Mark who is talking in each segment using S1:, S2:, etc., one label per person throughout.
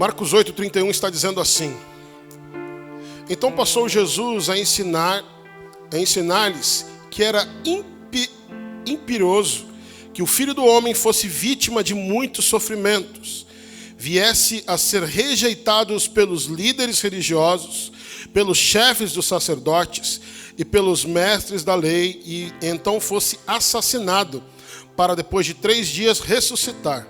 S1: Marcos 8:31 está dizendo assim: então passou Jesus a ensinar-lhes que era imperioso que o Filho do Homem fosse vítima de muitos sofrimentos, viesse a ser rejeitado pelos líderes religiosos, pelos chefes dos sacerdotes e pelos mestres da lei, e então fosse assassinado, para depois de 3 dias ressuscitar.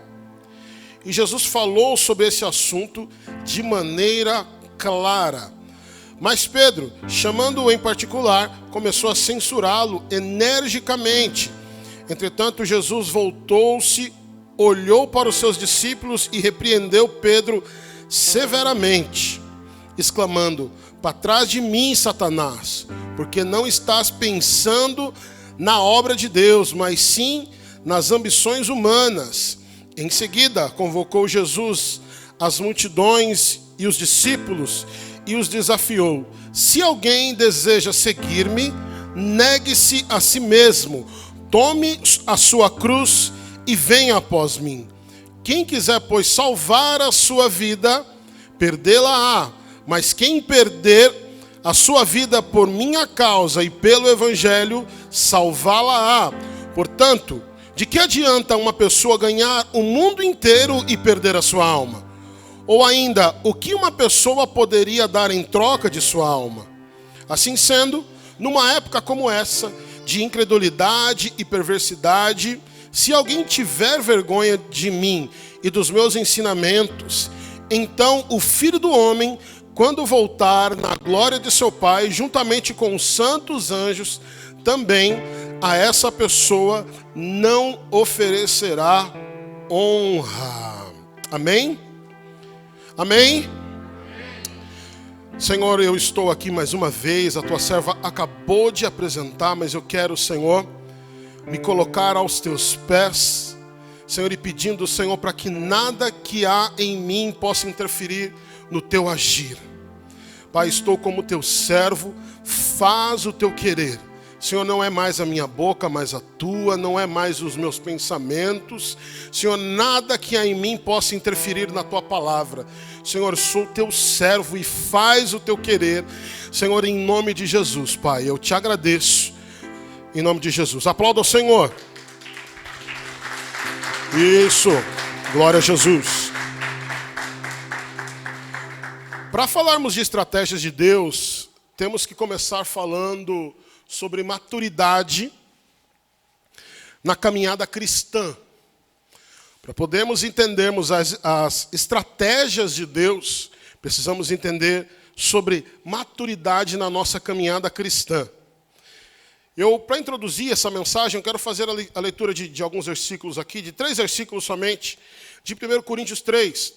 S1: E Jesus falou sobre esse assunto de maneira clara. Mas Pedro, chamando-o em particular, começou a censurá-lo energicamente. Entretanto, Jesus voltou-se, olhou para os seus discípulos e repreendeu Pedro severamente, exclamando: para trás de mim, Satanás, porque não estás pensando na obra de Deus, mas sim nas ambições humanas. Em seguida, convocou Jesus as multidões e os discípulos e os desafiou: se alguém deseja seguir-me, negue-se a si mesmo, tome a sua cruz e venha após mim. Quem quiser, pois, salvar a sua vida, perdê-la-á. Mas quem perder a sua vida por minha causa e pelo Evangelho, salvá-la-á. Portanto, de que adianta uma pessoa ganhar o mundo inteiro e perder a sua alma? Ou ainda, o que uma pessoa poderia dar em troca de sua alma? Assim sendo, numa época como essa, de incredulidade e perversidade, se alguém tiver vergonha de mim e dos meus ensinamentos, então o Filho do Homem, quando voltar na glória de seu Pai, juntamente com os santos anjos, também a essa pessoa não oferecerá honra. Amém? Amém? Senhor, eu estou aqui mais uma vez, a tua serva acabou de apresentar, mas eu quero, Senhor, me colocar aos teus pés, Senhor, e pedindo, Senhor, para que nada que há em mim possa interferir no teu agir. Pai, estou como teu servo, faz o teu querer. Senhor, não é mais a minha boca, mas a tua, não é mais os meus pensamentos. Senhor, nada que há em mim possa interferir na tua palavra. Senhor, sou teu servo e faz o teu querer. Senhor, em nome de Jesus, Pai, eu te agradeço. Em nome de Jesus. Aplauda ao Senhor. Isso. Glória a Jesus. Para falarmos de estratégias de Deus, temos que começar falando sobre maturidade na caminhada cristã. Para podermos entendermos as estratégias de Deus, precisamos entender sobre maturidade na nossa caminhada cristã. Para introduzir essa mensagem, eu quero fazer a leitura de alguns versículos aqui, de 3 versículos somente, de 1 Coríntios 3.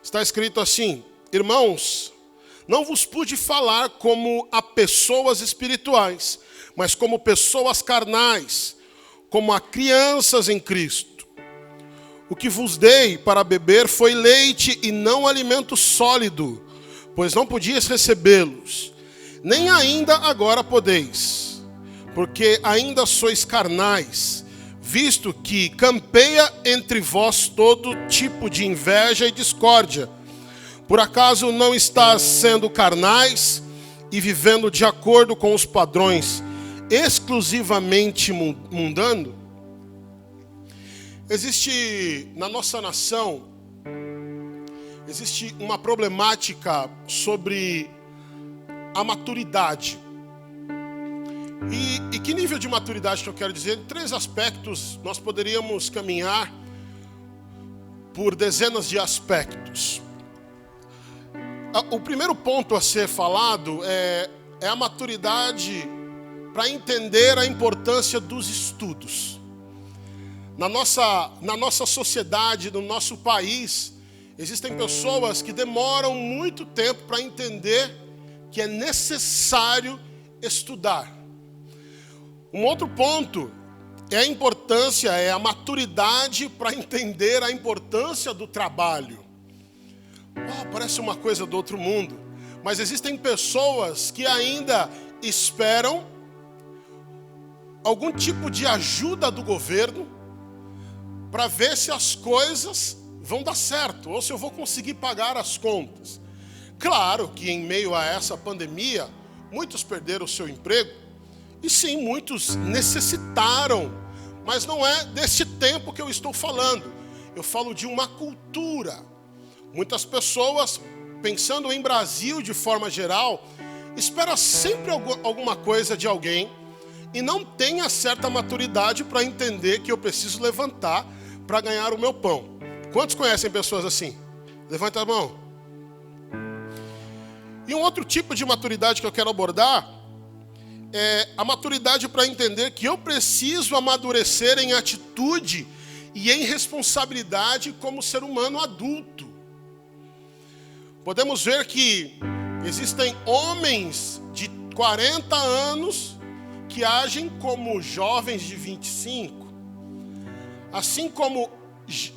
S1: Está escrito assim: irmãos, não vos pude falar como a pessoas espirituais, mas como pessoas carnais, como a crianças em Cristo. O que vos dei para beber foi leite e não alimento sólido, pois não podias recebê-los, nem ainda agora podeis, porque ainda sois carnais, visto que campeia entre vós todo tipo de inveja e discórdia. Por acaso não estás sendo carnais e vivendo de acordo com os padrões exclusivamente mundanos? Existe na nossa nação, existe uma problemática sobre a maturidade. E que nível de maturidade que eu quero dizer? Em 3 aspectos nós poderíamos caminhar por dezenas de aspectos. O primeiro ponto a ser falado é a maturidade para entender a importância dos estudos. Na nossa sociedade, no nosso país, existem pessoas que demoram muito tempo para entender que é necessário estudar. Um outro ponto é a maturidade para entender a importância do trabalho. Parece uma coisa do outro mundo, mas existem pessoas que ainda esperam algum tipo de ajuda do governo para ver se as coisas vão dar certo, ou se eu vou conseguir pagar as contas. Claro que em meio a essa pandemia, muitos perderam o seu emprego, e sim, muitos necessitaram, mas não é deste tempo que eu estou falando. Eu falo de uma cultura. Muitas pessoas, pensando em Brasil de forma geral, espera sempre alguma coisa de alguém e não tem a certa maturidade para entender que eu preciso levantar para ganhar o meu pão. Quantos conhecem pessoas assim? Levanta a mão. E um outro tipo de maturidade que eu quero abordar é a maturidade para entender que eu preciso amadurecer em atitude e em responsabilidade como ser humano adulto. Podemos ver que existem homens de 40 anos que agem como jovens de 25, assim como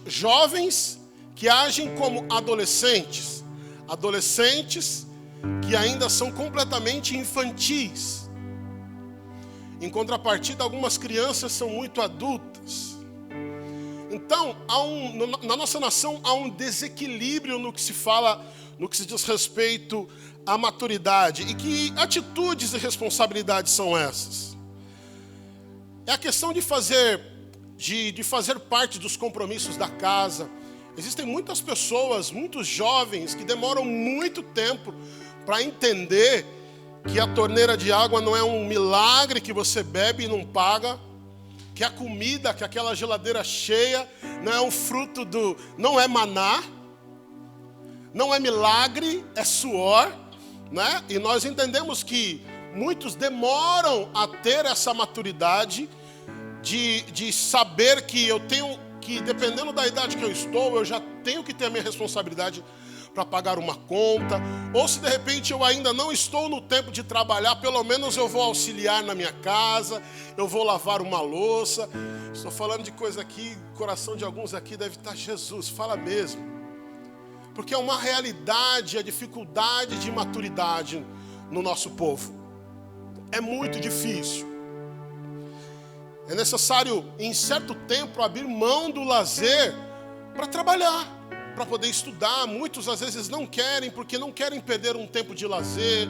S1: jovens que agem como adolescentes, adolescentes que ainda são completamente infantis. Em contrapartida, algumas crianças são muito adultas. Então, na nossa nação há um desequilíbrio no que se fala, no que se diz respeito à maturidade. E que atitudes e responsabilidades são essas? É a questão de fazer parte dos compromissos da casa. Existem muitas pessoas, muitos jovens, que demoram muito tempo para entender que a torneira de água não é um milagre que você bebe e não paga, que a comida, que aquela geladeira cheia não é um fruto não é maná, não é milagre, é suor, né? E nós entendemos que muitos demoram a ter essa maturidade de saber que eu tenho que, dependendo da idade que eu estou, eu já tenho que ter a minha responsabilidade para pagar uma conta, ou se de repente eu ainda não estou no tempo de trabalhar, pelo menos eu vou auxiliar na minha casa, eu vou lavar uma louça. Estou falando de coisa aqui, o coração de alguns aqui deve estar, Jesus, fala mesmo. Porque é uma realidade, a dificuldade de maturidade no nosso povo. É muito difícil. É necessário, em certo tempo, abrir mão do lazer para trabalhar, para poder estudar. Muitos às vezes não querem, porque não querem perder um tempo de lazer,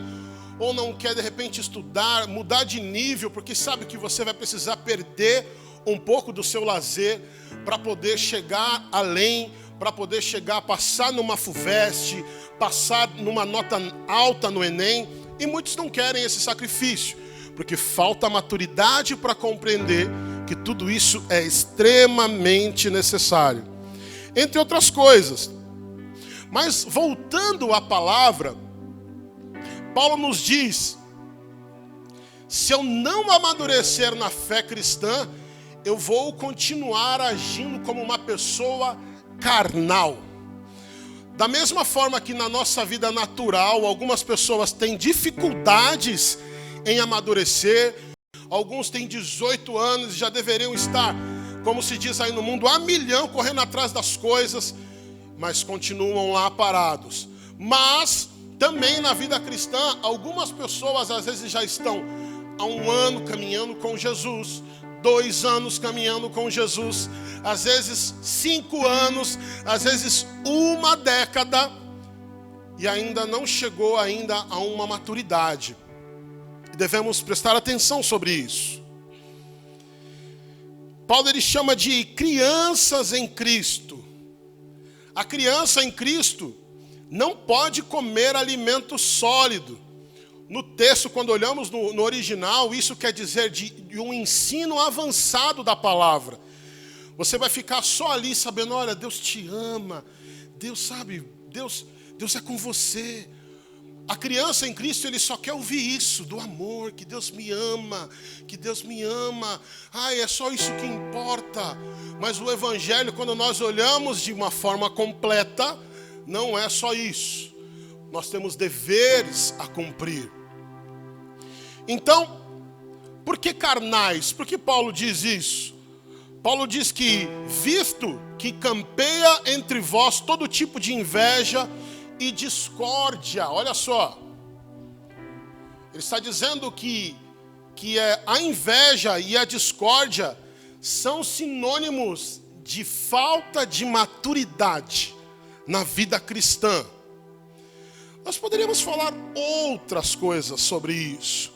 S1: ou não quer de repente estudar, mudar de nível, porque sabe que você vai precisar perder um pouco do seu lazer para poder chegar além, para poder chegar, passar numa FUVEST, passar numa nota alta no Enem, e muitos não querem esse sacrifício, porque falta maturidade para compreender que tudo isso é extremamente necessário. Entre outras coisas. Mas voltando à palavra, Paulo nos diz: se eu não amadurecer na fé cristã, eu vou continuar agindo como uma pessoa carnal. Da mesma forma que na nossa vida natural, algumas pessoas têm dificuldades em amadurecer, alguns têm 18 anos e já deveriam estar, como se diz aí no mundo, a milhão, correndo atrás das coisas, mas continuam lá parados. Mas também na vida cristã, algumas pessoas às vezes já estão há 1 ano caminhando com Jesus, 2 anos caminhando com Jesus, às vezes 5 anos, às vezes 1 década, e ainda não chegou ainda a uma maturidade. E devemos prestar atenção sobre isso. Paulo ele chama de crianças em Cristo. A criança em Cristo não pode comer alimento sólido. No texto, quando olhamos no original, isso quer dizer de um ensino avançado da palavra. Você vai ficar só ali sabendo, olha, Deus te ama, Deus sabe, Deus é com você. A criança em Cristo, ele só quer ouvir isso, do amor, que Deus me ama, que Deus me ama. Ai, é só isso que importa. Mas o Evangelho, quando nós olhamos de uma forma completa, não é só isso. Nós temos deveres a cumprir. Então, por que carnais? Por que Paulo diz isso? Paulo diz que, visto que campeia entre vós todo tipo de inveja e discórdia, olha só, ele está dizendo que a inveja e a discórdia são sinônimos de falta de maturidade na vida cristã. Nós poderíamos falar outras coisas sobre isso,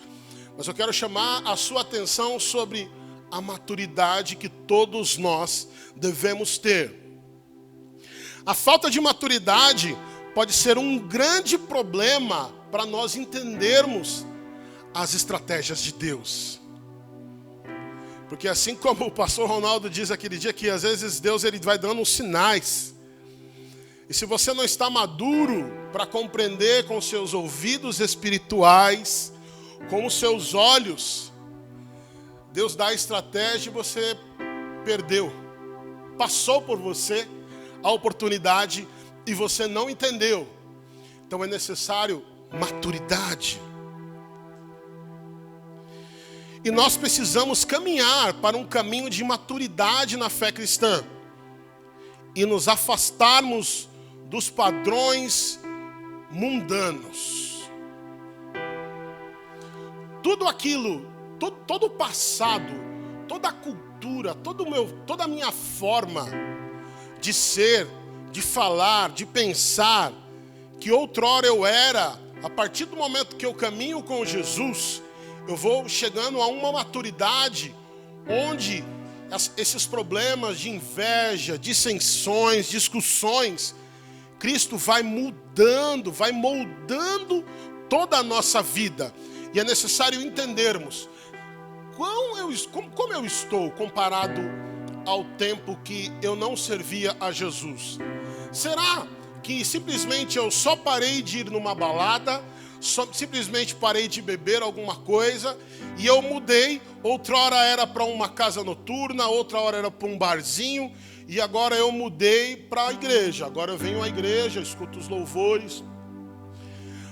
S1: mas eu quero chamar a sua atenção sobre a maturidade que todos nós devemos ter. A falta de maturidade pode ser um grande problema para nós entendermos as estratégias de Deus. Porque assim como o pastor Ronaldo diz aquele dia, que às vezes Deus ele vai dando uns sinais. E se você não está maduro para compreender com os seus ouvidos espirituais, com os seus olhos, Deus dá a estratégia e você perdeu. Passou por você a oportunidade e você não entendeu. Então é necessário maturidade. E nós precisamos caminhar para um caminho de maturidade na fé cristã. E nos afastarmos dos padrões mundanos. Tudo aquilo, todo o passado, toda a cultura, toda a minha forma de ser, de falar, de pensar, que outrora eu era, a partir do momento que eu caminho com Jesus, eu vou chegando a uma maturidade onde esses problemas de inveja, dissensões, discussões, Cristo vai mudando, vai moldando toda a nossa vida. E é necessário entendermos como eu estou comparado ao tempo que eu não servia a Jesus. Será que simplesmente eu só parei de ir numa balada, simplesmente parei de beber alguma coisa e eu mudei? Outrora era para uma casa noturna, outra hora era para um barzinho, e agora eu mudei para a igreja. Agora eu venho à igreja, escuto os louvores.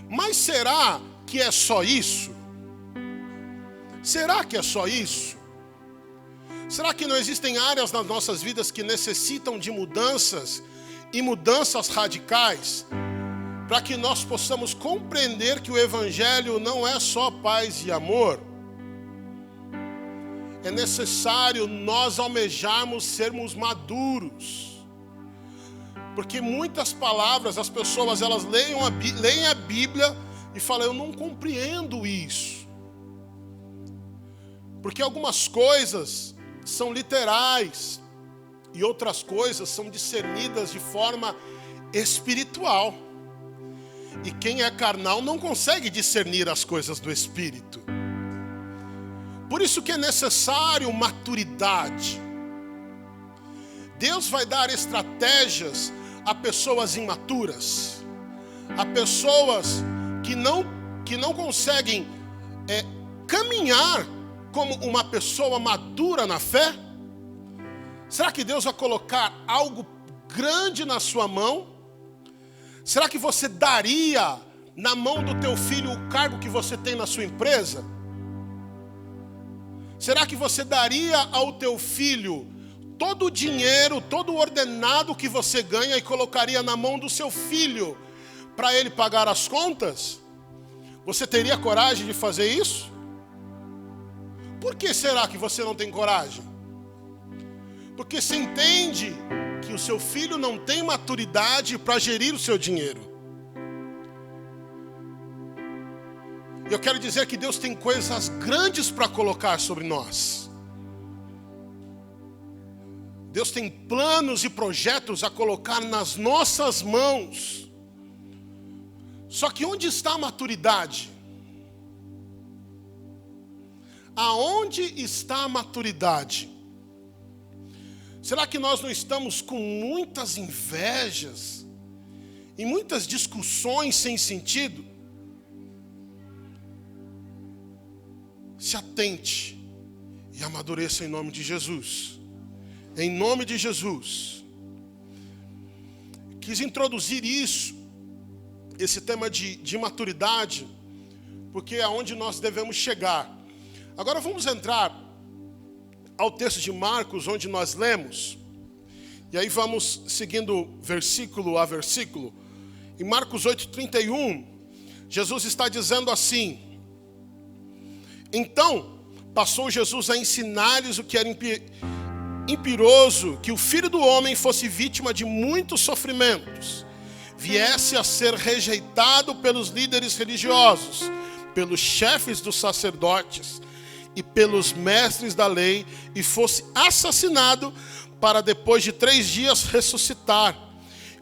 S1: Mas será que é só isso? Será que é só isso? Será que não existem áreas nas nossas vidas que necessitam de mudanças, e mudanças radicais, para que nós possamos compreender que o Evangelho não é só paz e amor? É necessário nós almejarmos sermos maduros. Porque muitas palavras, as pessoas elas leem a Bíblia e falam, eu não compreendo isso. Porque algumas coisas são literais e outras coisas são discernidas de forma espiritual. E quem é carnal não consegue discernir as coisas do Espírito. Por isso que é necessário maturidade. Deus vai dar estratégias a pessoas imaturas, a pessoas que não conseguem caminhar como uma pessoa madura na fé. Será que Deus vai colocar algo grande na sua mão? Será que você daria na mão do teu filho o cargo que você tem na sua empresa? Será que você daria ao teu filho todo o dinheiro, todo o ordenado que você ganha e colocaria na mão do seu filho para ele pagar as contas? Você teria coragem de fazer isso? Por que será que você não tem coragem? Porque você entende que o seu filho não tem maturidade para gerir o seu dinheiro. Eu quero dizer que Deus tem coisas grandes para colocar sobre nós. Deus tem planos e projetos a colocar nas nossas mãos. Só que onde está a maturidade? Aonde está a maturidade? Será que nós não estamos com muitas invejas e muitas discussões sem sentido? Se atente e amadureça em nome de Jesus. Em nome de Jesus. Quis introduzir esse tema de maturidade, porque é aonde nós devemos chegar. Agora vamos entrar ao texto de Marcos, onde nós lemos, e aí vamos seguindo versículo a versículo. Em Marcos 8:31, Jesus está dizendo assim: Então passou Jesus a ensinar-lhes o que era impiroso que o Filho do Homem fosse vítima de muitos sofrimentos, viesse a ser rejeitado pelos líderes religiosos, pelos chefes dos sacerdotes e pelos mestres da lei, e fosse assassinado para depois de 3 dias ressuscitar.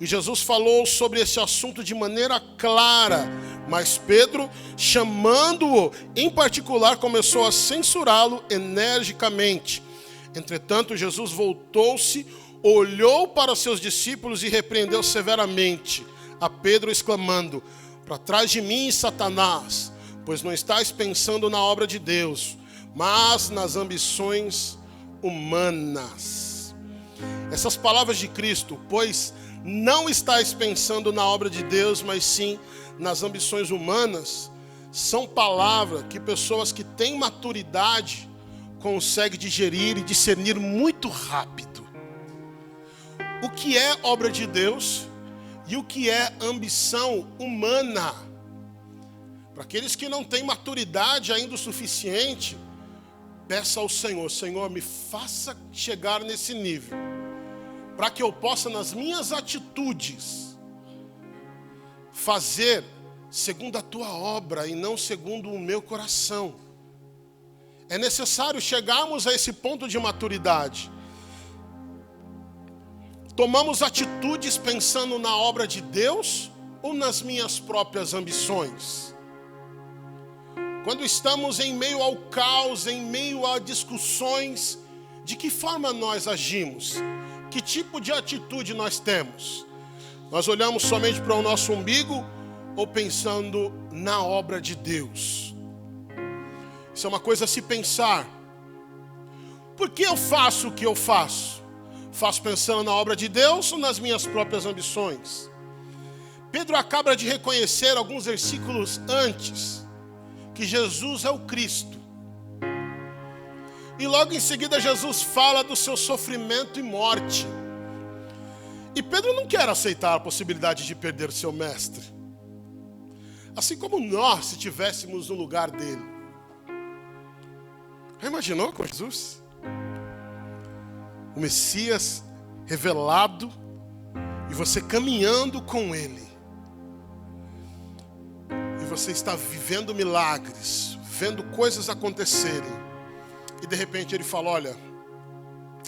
S1: E Jesus falou sobre esse assunto de maneira clara, mas Pedro, chamando-o em particular, começou a censurá-lo energicamente. Entretanto, Jesus voltou-se, olhou para os seus discípulos e repreendeu severamente a Pedro, exclamando: para trás de mim, Satanás, pois não estás pensando na obra de Deus, mas nas ambições humanas. Essas palavras de Cristo, pois não estáis pensando na obra de Deus, mas sim nas ambições humanas, são palavras que pessoas que têm maturidade conseguem digerir e discernir muito rápido. O que é obra de Deus e o que é ambição humana. Para aqueles que não têm maturidade ainda o suficiente, peça ao Senhor: Senhor, me faça chegar nesse nível, para que eu possa, nas minhas atitudes, fazer segundo a tua obra e não segundo o meu coração. É necessário chegarmos a esse ponto de maturidade. Tomamos atitudes pensando na obra de Deus ou nas minhas próprias ambições? Quando estamos em meio ao caos, em meio a discussões, de que forma nós agimos? Que tipo de atitude nós temos? Nós olhamos somente para o nosso umbigo ou pensando na obra de Deus? Isso é uma coisa a se pensar. Por que eu faço o que eu faço? Faço pensando na obra de Deus ou nas minhas próprias ambições? Pedro acaba de reconhecer alguns versículos antes que Jesus é o Cristo. E logo em seguida Jesus fala do seu sofrimento e morte. E Pedro não quer aceitar a possibilidade de perder seu mestre. Assim como nós, se estivéssemos no lugar dele. Já imaginou com Jesus? O Messias revelado e você caminhando com ele. E você está vivendo milagres, vendo coisas acontecerem. E de repente ele fala: olha,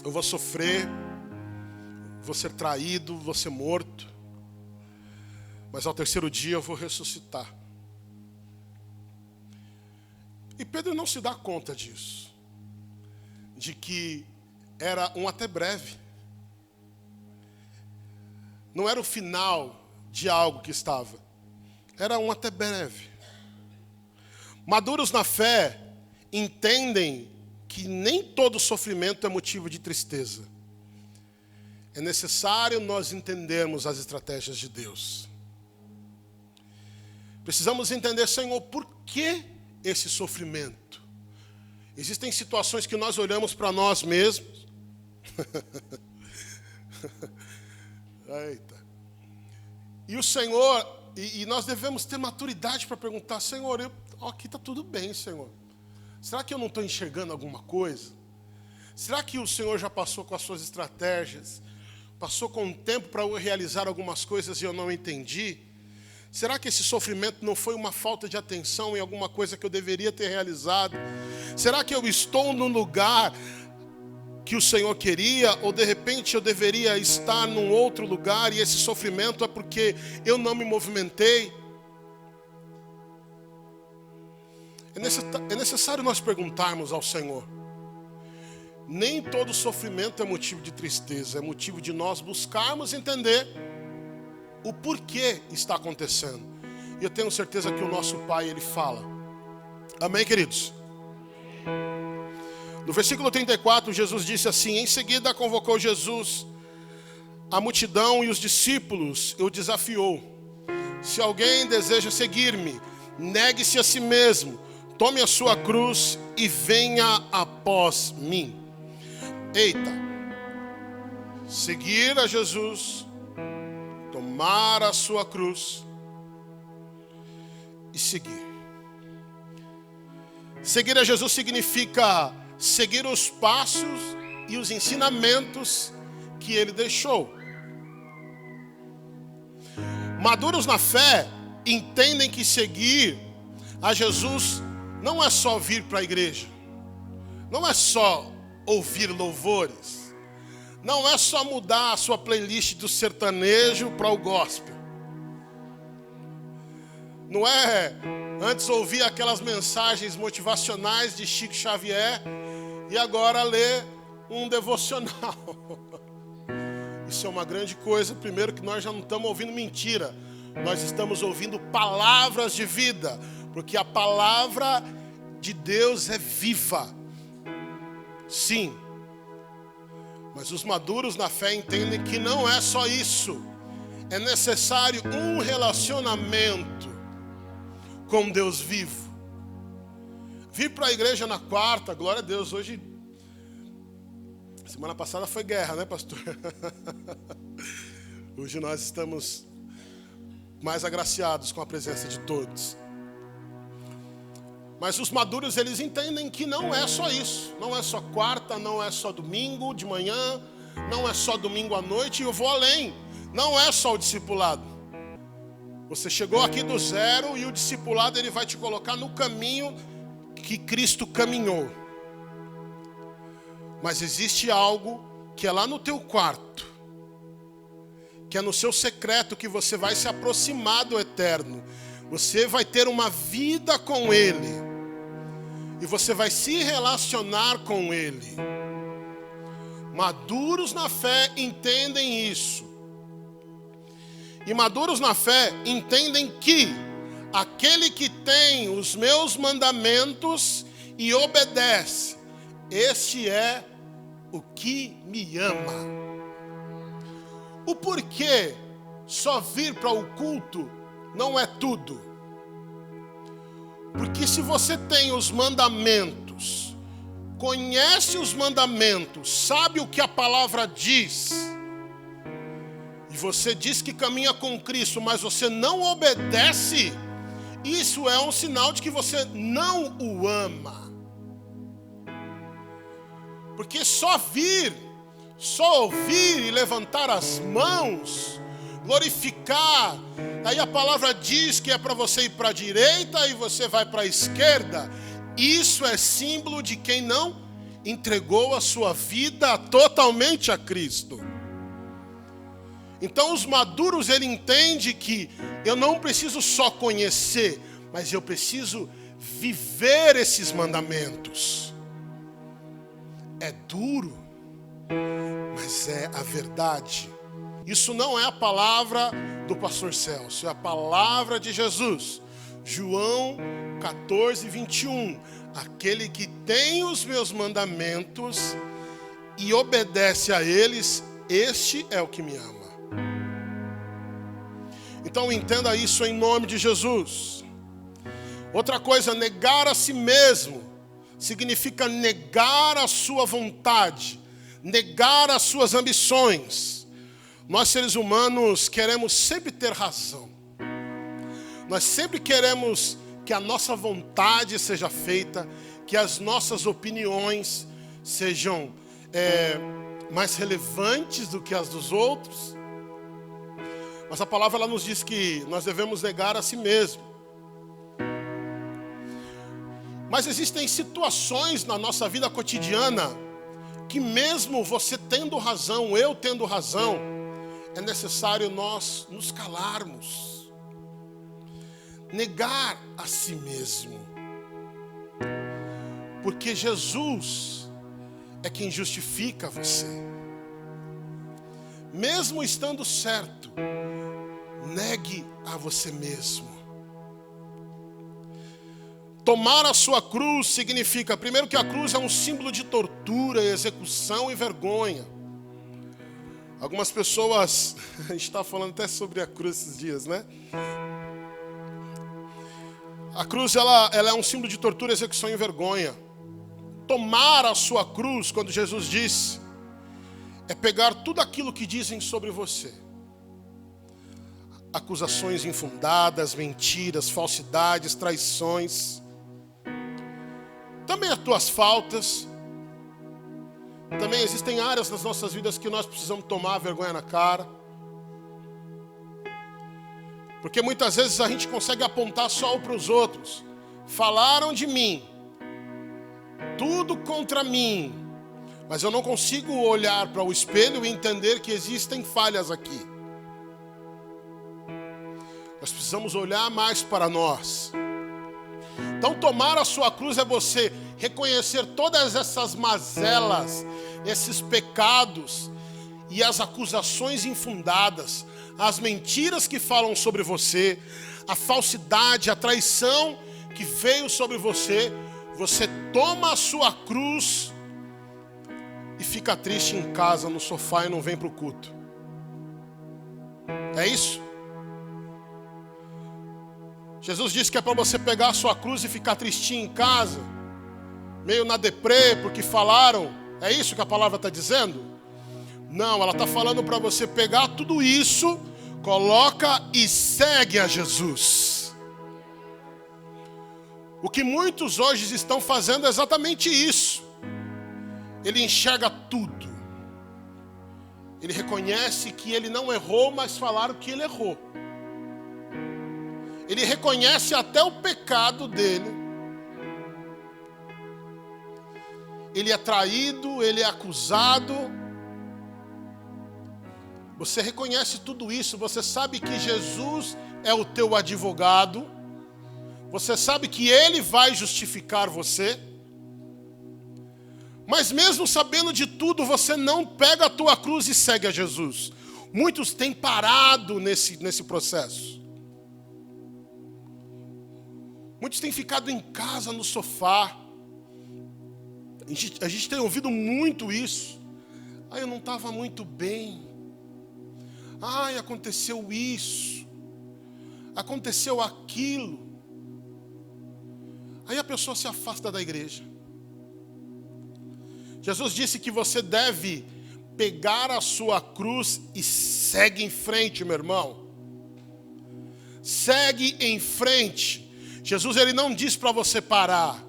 S1: eu vou sofrer, vou ser traído, vou ser morto, mas ao 3º dia eu vou ressuscitar. E Pedro não se dá conta disso, de que era um até breve. Não era o final de algo que estava, era um até breve. Maduros na fé entendem que nem todo sofrimento é motivo de tristeza. É necessário nós entendermos as estratégias de Deus. Precisamos entender, Senhor, por que esse sofrimento? Existem situações que nós olhamos para nós mesmos. Eita. E o Senhor, e nós devemos ter maturidade para perguntar: Senhor, aqui está tudo bem, Senhor. Será que eu não estou enxergando alguma coisa? Será que o Senhor já passou com as suas estratégias? Passou com o tempo para eu realizar algumas coisas e eu não entendi? Será que esse sofrimento não foi uma falta de atenção em alguma coisa que eu deveria ter realizado? Será que eu estou no lugar que o Senhor queria? Ou de repente eu deveria estar num outro lugar e esse sofrimento é porque eu não me movimentei? É necessário nós perguntarmos ao Senhor. Nem todo sofrimento é motivo de tristeza, é motivo de nós buscarmos entender o porquê está acontecendo. E eu tenho certeza que o nosso Pai, Ele fala. Amém, queridos? No versículo 34, Jesus disse assim: em seguida convocou Jesus a multidão e os discípulos, e o desafiou: se alguém deseja seguir-me, negue-se a si mesmo, tome a sua cruz e venha após mim. Eita, seguir a Jesus, tomar a sua cruz e seguir. Seguir a Jesus significa seguir os passos e os ensinamentos que ele deixou. Maduros na fé entendem que seguir a Jesus não é só vir para a igreja, não é só ouvir louvores, não é só mudar a sua playlist do sertanejo para o gospel. Não é antes ouvir aquelas mensagens motivacionais de Chico Xavier e agora ler um devocional. Isso é uma grande coisa. Primeiro que nós já não estamos ouvindo mentira, nós estamos ouvindo palavras de vida, porque a palavra de Deus é viva. Sim, mas os maduros na fé entendem que não é só isso. É necessário um relacionamento com Deus vivo. Vir para a igreja na quarta, glória a Deus. Hoje, semana passada foi guerra, né, pastor? Hoje nós estamos mais agraciados com a presença de todos. Mas os maduros, eles entendem que não é só isso. Não é só quarta, não é só domingo de manhã, não é só domingo à noite. E eu vou além. Não é só o discipulado. Você chegou aqui do zero e o discipulado, ele vai te colocar no caminho que Cristo caminhou. Mas existe algo que é lá no teu quarto, que é no seu secreto, que você vai se aproximar do eterno. Você vai ter uma vida com Ele. E você vai se relacionar com Ele. Maduros na fé entendem isso. E maduros na fé entendem que aquele que tem os meus mandamentos e obedece, este é o que me ama. O porquê só vir para o culto não é tudo. Porque se você tem os mandamentos, conhece os mandamentos, sabe o que a palavra diz, e você diz que caminha com Cristo, mas você não obedece, isso é um sinal de que você não o ama. Porque só vir, só ouvir e levantar as mãos, glorificar, aí a palavra diz que é para você ir para a direita e você vai para a esquerda, isso é símbolo de quem não entregou a sua vida totalmente a Cristo. Então os maduros, ele entende que eu não preciso só conhecer, mas eu preciso viver esses mandamentos. É duro, mas é a verdade. Isso não é a palavra do pastor Celso, é a palavra de Jesus. João 14, 21. Aquele que tem os meus mandamentos e obedece a eles, este é o que me ama. Então entenda isso em nome de Jesus. Outra coisa, negar a si mesmo significa negar a sua vontade, negar as suas ambições. Nós seres humanos queremos sempre ter razão. Nós sempre queremos que a nossa vontade seja feita, que as nossas opiniões sejam mais relevantes do que as dos outros. Mas a palavra ela nos diz que nós devemos negar a si mesmo. Mas existem situações na nossa vida cotidiana que mesmo você tendo razão, eu tendo razão, é necessário nós nos calarmos. Negar a si mesmo. Porque Jesus é quem justifica você. Mesmo estando certo, negue a você mesmo. Tomar a sua cruz significa, primeiro, que a cruz é um símbolo de tortura, execução e vergonha. Algumas pessoas, a gente está falando até sobre a cruz esses dias, né? A cruz ela é um símbolo de tortura, execução e vergonha. Tomar a sua cruz, quando Jesus disse, é pegar tudo aquilo que dizem sobre você. Acusações infundadas, mentiras, falsidades, traições. Também as tuas faltas. Também existem áreas nas nossas vidas que nós precisamos tomar vergonha na cara. Porque muitas vezes a gente consegue apontar só para os outros. Falaram de mim, tudo contra mim, mas eu não consigo olhar para o espelho e entender que existem falhas aqui. Nós precisamos olhar mais para nós. Então tomar a sua cruz é você reconhecer todas essas mazelas, esses pecados e as acusações infundadas, as mentiras que falam sobre você, a falsidade, a traição que veio sobre você. Você toma a sua cruz e fica triste em casa, no sofá, e não vem para o culto. É isso? Jesus disse que é para você pegar a sua cruz e ficar tristinho em casa, meio na deprê, porque falaram. É isso que a palavra está dizendo? Não, ela está falando para você pegar tudo isso, coloca e segue a Jesus. O que muitos hoje estão fazendo é exatamente isso. Ele enxerga tudo. Ele reconhece que ele não errou, mas falaram que ele errou. Ele reconhece até o pecado dele. Ele é traído, ele é acusado. Você reconhece tudo isso, você sabe que Jesus é o teu advogado. Você sabe que ele vai justificar você. Mas mesmo sabendo de tudo, você não pega a tua cruz e segue a Jesus. Muitos têm parado nesse processo. Muitos têm ficado em casa, no sofá. A gente tem ouvido muito isso. Eu não estava muito bem. Aconteceu isso. Aconteceu aquilo. Aí a pessoa se afasta da igreja. Jesus disse que você deve pegar a sua cruz e segue em frente, meu irmão. Segue em frente. Jesus, ele não disse para você parar.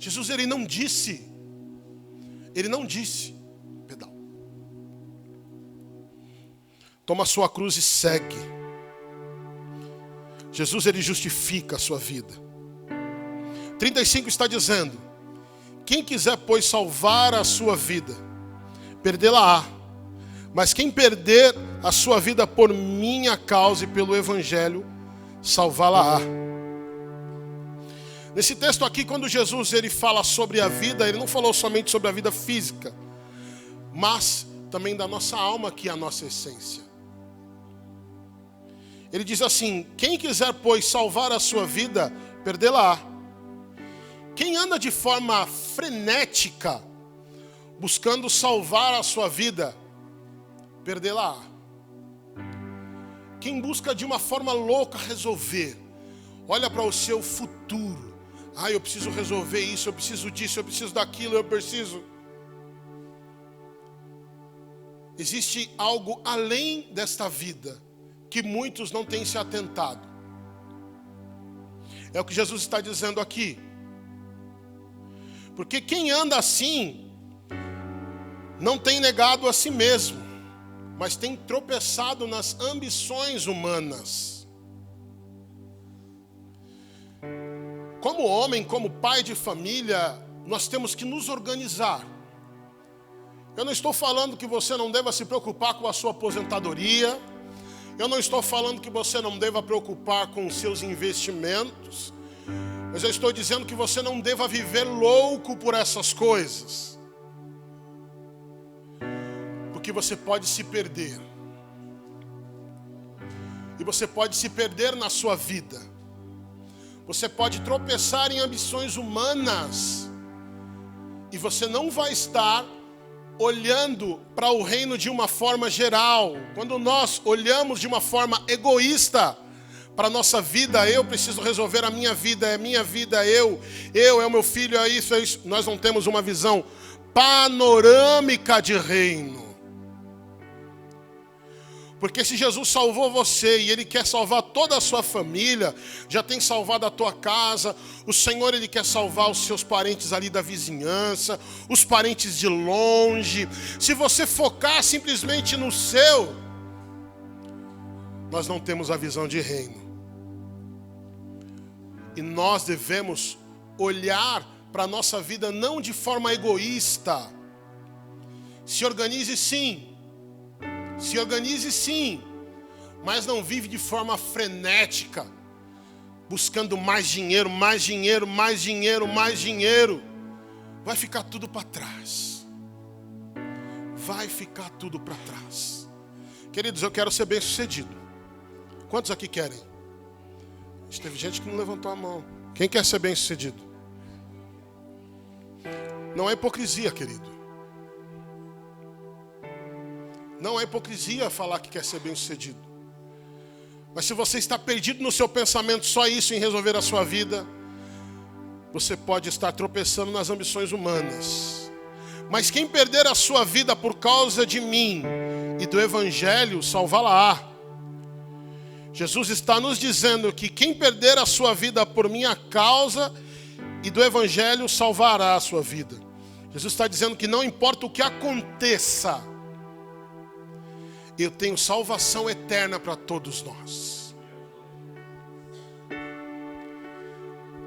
S1: Jesus, ele não disse. Ele não disse. Pedal. Toma a sua cruz e segue. Jesus, ele justifica a sua vida. 35 está dizendo: quem quiser, pois, salvar a sua vida, perdê-la-á. Mas quem perder a sua vida por minha causa e pelo evangelho, salvá-la-á. Nesse texto aqui, quando Jesus ele fala sobre a vida, ele não falou somente sobre a vida física, mas também da nossa alma, que é a nossa essência. Ele diz assim: quem quiser, pois, salvar a sua vida, perdê-la-á. Quem anda de forma frenética, buscando salvar a sua vida, perdê-la-á. Quem busca de uma forma louca resolver, olha para o seu futuro. Eu preciso resolver isso, eu preciso disso, eu preciso daquilo, eu preciso. Existe algo além desta vida, que muitos não têm se atentado. É o que Jesus está dizendo aqui. Porque quem anda assim, não tem negado a si mesmo, mas tem tropeçado nas ambições humanas. Como homem, como pai de família, nós temos que nos organizar. Eu não estou falando que você não deva se preocupar com a sua aposentadoria. Eu não estou falando que você não deva preocupar com os seus investimentos. Mas eu estou dizendo que você não deva viver louco por essas coisas. Porque você pode se perder. E você pode se perder na sua vida. Você pode tropeçar em ambições humanas. E você não vai estar olhando para o reino de uma forma geral. Quando nós olhamos de uma forma egoísta para a nossa vida, eu preciso resolver a minha vida, é minha vida, eu, é o meu filho, é isso. Nós não temos uma visão panorâmica de reino. Porque se Jesus salvou você e Ele quer salvar toda a sua família, já tem salvado a tua casa, o Senhor Ele quer salvar os seus parentes ali da vizinhança, os parentes de longe. Se você focar simplesmente no seu, nós não temos a visão de reino. E nós devemos olhar para a nossa vida não de forma egoísta. Se organize sim, mas não vive de forma frenética, buscando mais dinheiro, mais dinheiro, mais dinheiro, mais dinheiro. Vai ficar tudo para trás. Vai ficar tudo para trás. Queridos, eu quero ser bem sucedido. Quantos aqui querem? Teve gente que não levantou a mão. Quem quer ser bem sucedido? Não é hipocrisia, querido. Não é hipocrisia falar que quer ser bem sucedido. Mas se você está perdido no seu pensamento, só isso em resolver a sua vida, você pode estar tropeçando nas ambições humanas. Mas quem perder a sua vida por causa de mim e do Evangelho, salvá-la-á. Jesus está nos dizendo que quem perder a sua vida por minha causa e do Evangelho, salvará a sua vida. Jesus está dizendo que não importa o que aconteça, eu tenho salvação eterna para todos nós.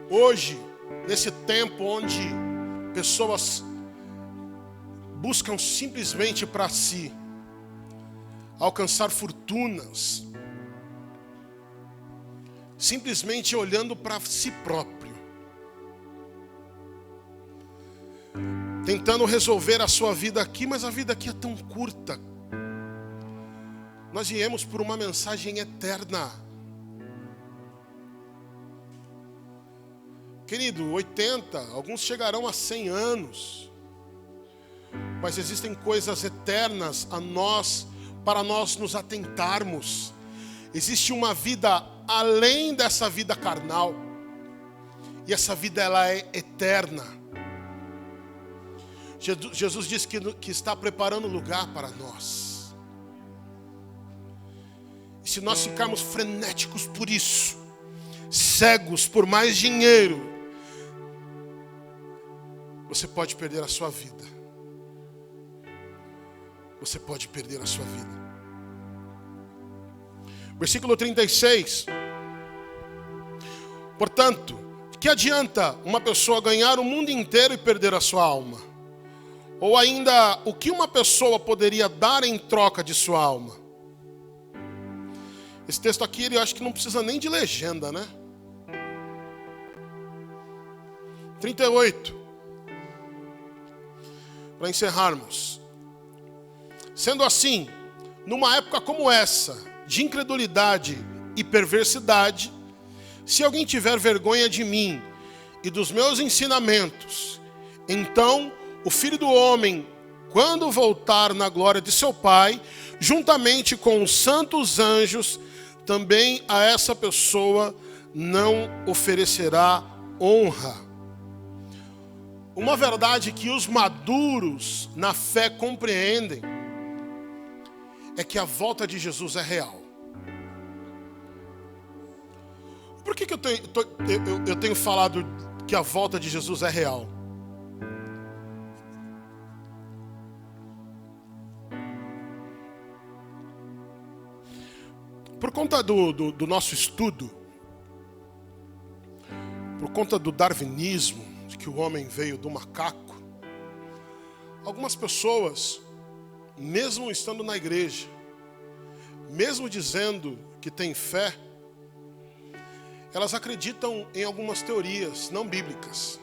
S1: Hoje, nesse tempo onde pessoas buscam simplesmente para si alcançar fortunas, simplesmente olhando para si próprio, tentando resolver a sua vida aqui, mas a vida aqui é tão curta. Nós viemos por uma mensagem eterna. Querido, 80, alguns chegarão a 100 anos. Mas existem coisas eternas para nós nos atentarmos. Existe uma vida além dessa vida carnal. E essa vida ela é eterna. Jesus disse que está preparando lugar para nós. Se nós ficarmos frenéticos por isso, cegos por mais dinheiro, você pode perder a sua vida. Você pode perder a sua vida. Versículo 36. Portanto, que adianta uma pessoa ganhar o mundo inteiro e perder a sua alma? Ou ainda, o que uma pessoa poderia dar em troca de sua alma? Esse texto aqui, eu acho que não precisa nem de legenda, né? 38. Para encerrarmos. Sendo assim, numa época como essa, de incredulidade e perversidade, se alguém tiver vergonha de mim e dos meus ensinamentos, então o Filho do Homem, quando voltar na glória de seu Pai, juntamente com os santos anjos, também a essa pessoa não oferecerá honra. Uma verdade que os maduros na fé compreendem é que a volta de Jesus é real. Por que eu tenho falado que a volta de Jesus é real? Por conta do nosso estudo, por conta do darwinismo, de que o homem veio do macaco, algumas pessoas, mesmo estando na igreja, mesmo dizendo que tem fé, elas acreditam em algumas teorias não bíblicas.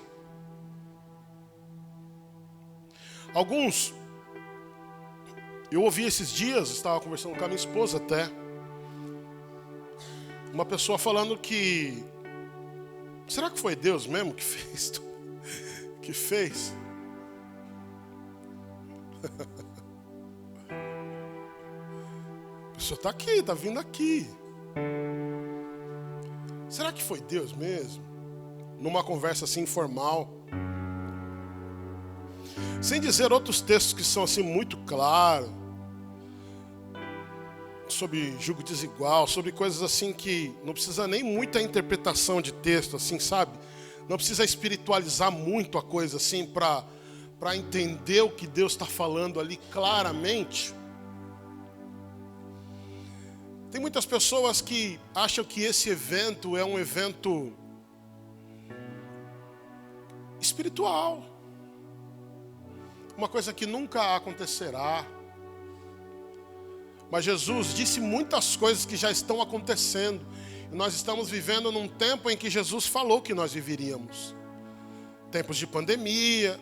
S1: Alguns, eu ouvi esses dias, estava conversando com a minha esposa até, uma pessoa falando que, será que foi Deus mesmo que fez? Que fez? A pessoa está aqui, está vindo aqui. Será que foi Deus mesmo? Numa conversa assim informal. Sem dizer outros textos que são assim muito claros. sobre jugo desigual, sobre coisas assim que não precisa nem muita interpretação de texto, assim, sabe? Não precisa espiritualizar muito a coisa assim para entender o que Deus está falando ali claramente. Tem muitas pessoas que acham que esse evento é um evento espiritual, uma coisa que nunca acontecerá. Mas Jesus disse muitas coisas que já estão acontecendo. E nós estamos vivendo num tempo em que Jesus falou que nós viveríamos. Tempos de pandemia,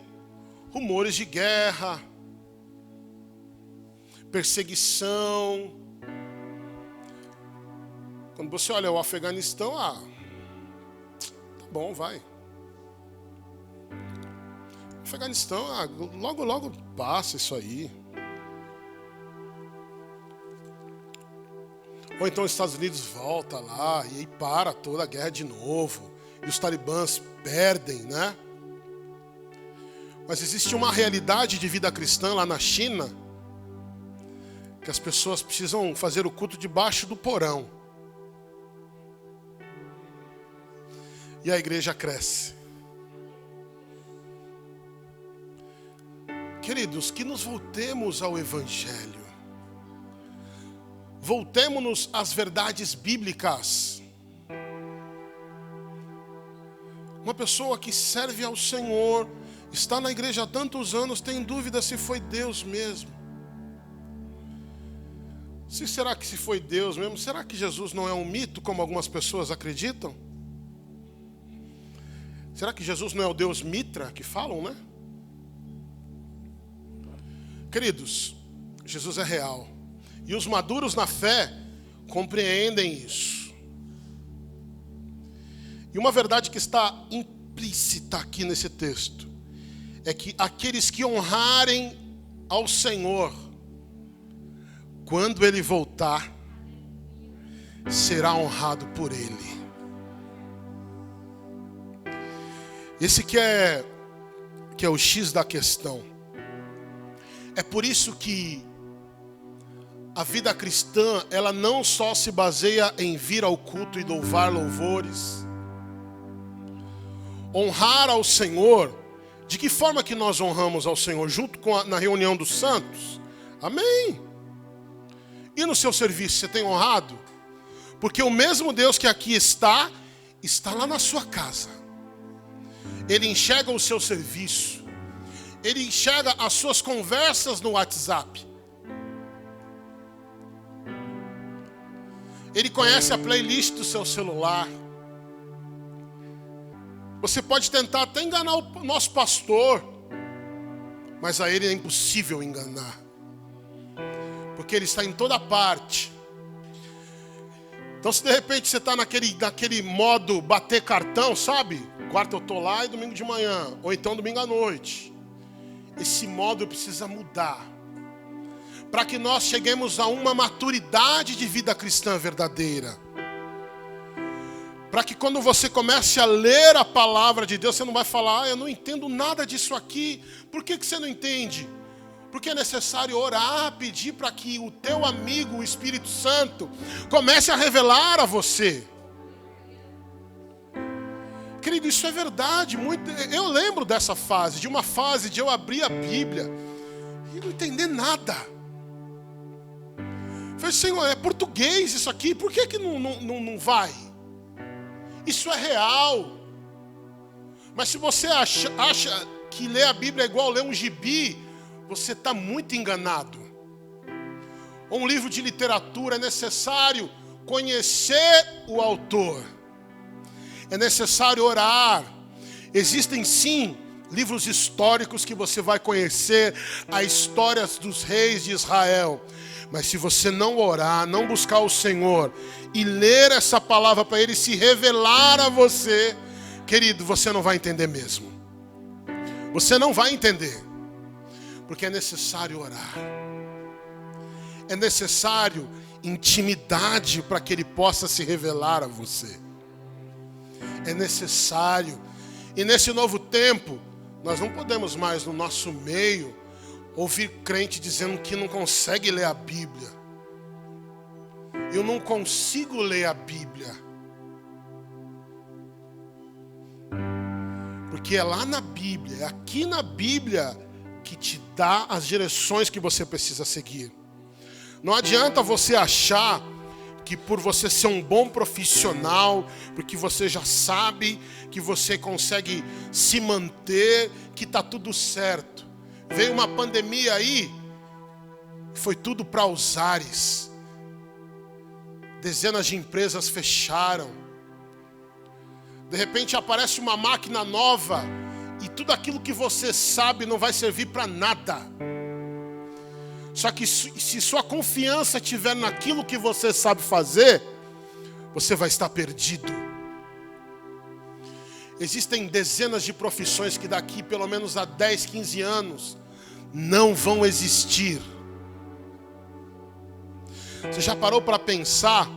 S1: rumores de guerra, perseguição. Quando você olha o Afeganistão, tá bom, vai. Afeganistão, logo passa isso aí. Ou então os Estados Unidos volta lá e aí para toda a guerra de novo. E os talibãs perdem, né? Mas existe uma realidade de vida cristã lá na China, que as pessoas precisam fazer o culto debaixo do porão. E a igreja cresce. Queridos, que nos voltemos ao Evangelho. Voltemos-nos às verdades bíblicas. Uma pessoa que serve ao Senhor, está na igreja há tantos anos, tem dúvida se foi Deus mesmo. Será que se foi Deus mesmo? Será que Jesus não é um mito, como algumas pessoas acreditam? Será que Jesus não é o Deus Mitra que falam, né? Queridos, Jesus é real. E os maduros na fé compreendem isso. E uma verdade que está implícita aqui nesse texto é que aqueles que honrarem ao Senhor, quando Ele voltar, será honrado por Ele. Esse que é o X da questão. É por isso que a vida cristã, ela não só se baseia em vir ao culto e louvar louvores. Honrar ao Senhor, de que forma que nós honramos ao Senhor? Junto na reunião dos santos? Amém. E no seu serviço, você tem honrado? Porque o mesmo Deus que aqui está lá na sua casa. Ele enxerga o seu serviço. Ele enxerga as suas conversas no WhatsApp. Ele conhece a playlist do seu celular. Você pode tentar até enganar o nosso pastor, mas a ele é impossível enganar, porque ele está em toda parte. Então, se de repente você está naquele modo bater cartão, sabe? Quarta eu estou lá e domingo de manhã, ou então domingo à noite. Esse modo precisa mudar, para que nós cheguemos a uma maturidade de vida cristã verdadeira. Para que quando você comece a ler a palavra de Deus, você não vai falar, eu não entendo nada disso aqui. Por que você não entende? Porque é necessário orar, pedir para que o teu amigo, o Espírito Santo, comece a revelar a você. Querido, isso é verdade. Eu lembro dessa fase, de uma fase de eu abrir a Bíblia e não entender nada. Falei, Senhor, é português isso aqui, por que não vai? Isso é real. Mas se você acha que ler a Bíblia é igual ler um gibi, você está muito enganado. Um livro de literatura é necessário conhecer o autor. É necessário orar. Existem sim livros históricos que você vai conhecer a história dos reis de Israel. Mas se você não orar, não buscar o Senhor e ler essa palavra para Ele se revelar a você, querido, você não vai entender mesmo. Você não vai entender. Porque é necessário orar. É necessário intimidade para que Ele possa se revelar a você. É necessário. E nesse novo tempo, nós não podemos mais no nosso meio ouvir crente dizendo que não consegue ler a Bíblia. eu não consigo ler a Bíblia. Porque é lá na Bíblia, é aqui na Bíblia que te dá as direções que você precisa seguir. Não adianta você achar que por você ser um bom profissional, porque você já sabe que você consegue se manter, que está tudo certo. Veio uma pandemia aí, foi tudo para os ares. Dezenas de empresas fecharam. De repente aparece uma máquina nova e tudo aquilo que você sabe não vai servir para nada. Só que se sua confiança estiver naquilo que você sabe fazer, você vai estar perdido. Existem dezenas de profissões que daqui pelo menos a 10, 15 anos não vão existir. Você já parou para pensar?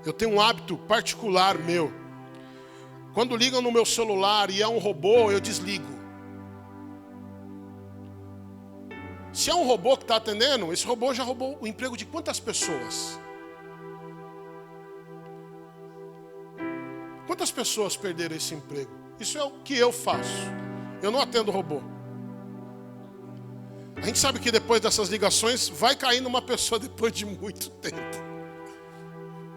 S1: Eu tenho um hábito particular meu. Quando ligam no meu celular e é um robô, eu desligo. Se é um robô que está atendendo, esse robô já roubou o emprego de quantas pessoas? Quantas pessoas perderam esse emprego? Isso é o que eu faço. Eu não atendo robô. A gente sabe que depois dessas ligações vai cair numa pessoa depois de muito tempo.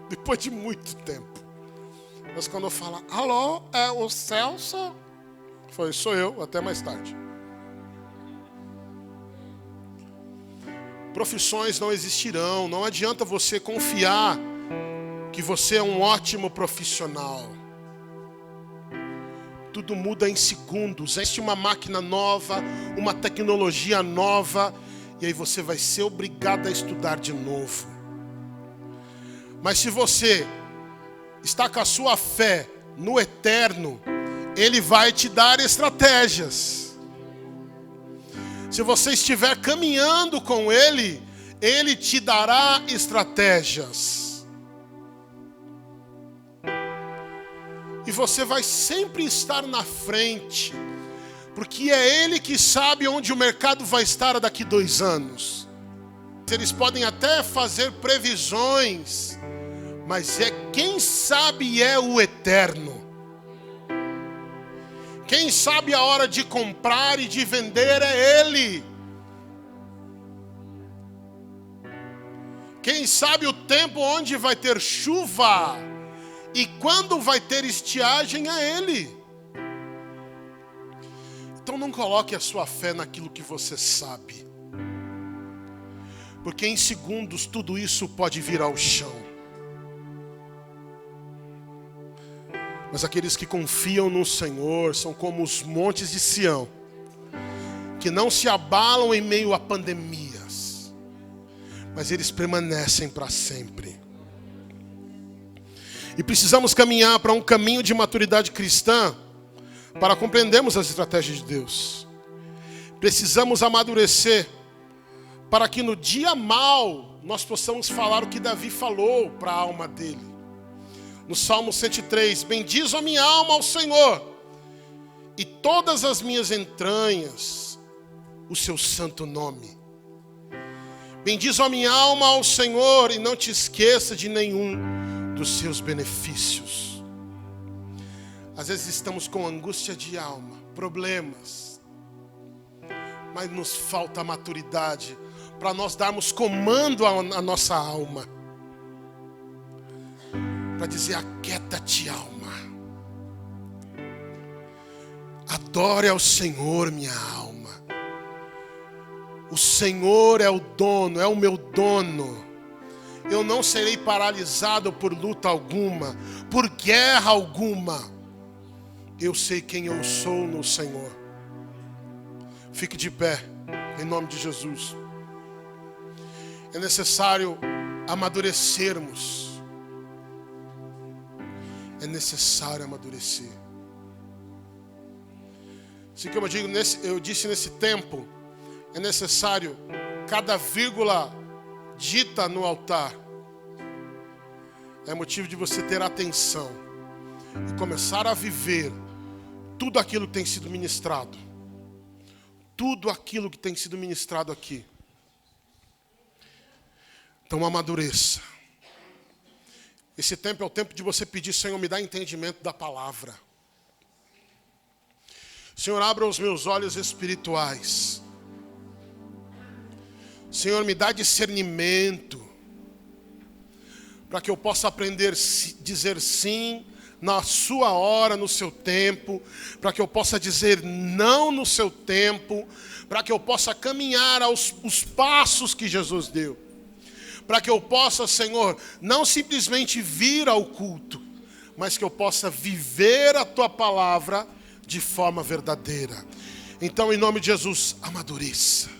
S1: Depois de muito tempo. Mas quando eu falo, alô, é o Celso? Sou eu, até mais tarde. Profissões não existirão, não adianta você confiar que você é um ótimo profissional. Tudo muda em segundos. Existe uma máquina nova, uma tecnologia nova, e aí você vai ser obrigado a estudar de novo. Mas se você está com a sua fé no eterno, Ele vai te dar estratégias. Se você estiver caminhando com Ele, Ele te dará estratégias. E você vai sempre estar na frente, porque é Ele que sabe onde o mercado vai estar daqui 2 anos. Eles podem até fazer previsões, mas quem sabe é o eterno. Quem sabe a hora de comprar e de vender é Ele. Quem sabe o tempo onde vai ter chuva e quando vai ter estiagem é Ele. Então não coloque a sua fé naquilo que você sabe. Porque em segundos tudo isso pode vir ao chão. Mas aqueles que confiam no Senhor são como os montes de Sião, que não se abalam em meio a pandemias, mas eles permanecem para sempre. E precisamos caminhar para um caminho de maturidade cristã para compreendermos as estratégias de Deus. Precisamos amadurecer para que no dia mau nós possamos falar o que Davi falou para a alma dele. No Salmo 103, bendizo a minha alma ao Senhor, e todas as minhas entranhas, o seu santo nome. Bendizo a minha alma ao Senhor, e não te esqueça de nenhum dos seus benefícios. Às vezes estamos com angústia de alma, problemas, mas nos falta maturidade para nós darmos comando à nossa alma. Para dizer, aquieta-te, alma. Adore ao Senhor, minha alma. O Senhor é o dono, é o meu dono. Eu não serei paralisado por luta alguma, por guerra alguma. Eu sei quem eu sou no Senhor. Fique de pé, em nome de Jesus. É necessário amadurecermos. É necessário amadurecer. Assim como eu disse nesse tempo, é necessário cada vírgula dita no altar. É motivo de você ter atenção e começar a viver tudo aquilo que tem sido ministrado. Tudo aquilo que tem sido ministrado aqui. Então amadureça. Esse tempo é o tempo de você pedir: Senhor, me dá entendimento da palavra. Senhor, abra os meus olhos espirituais. Senhor, me dá discernimento, para que eu possa aprender a dizer sim na sua hora, no seu tempo, para que eu possa dizer não no seu tempo, para que eu possa caminhar os passos que Jesus deu, para que eu possa, Senhor, não simplesmente vir ao culto, mas que eu possa viver a Tua palavra de forma verdadeira. Então, em nome de Jesus, amadureça.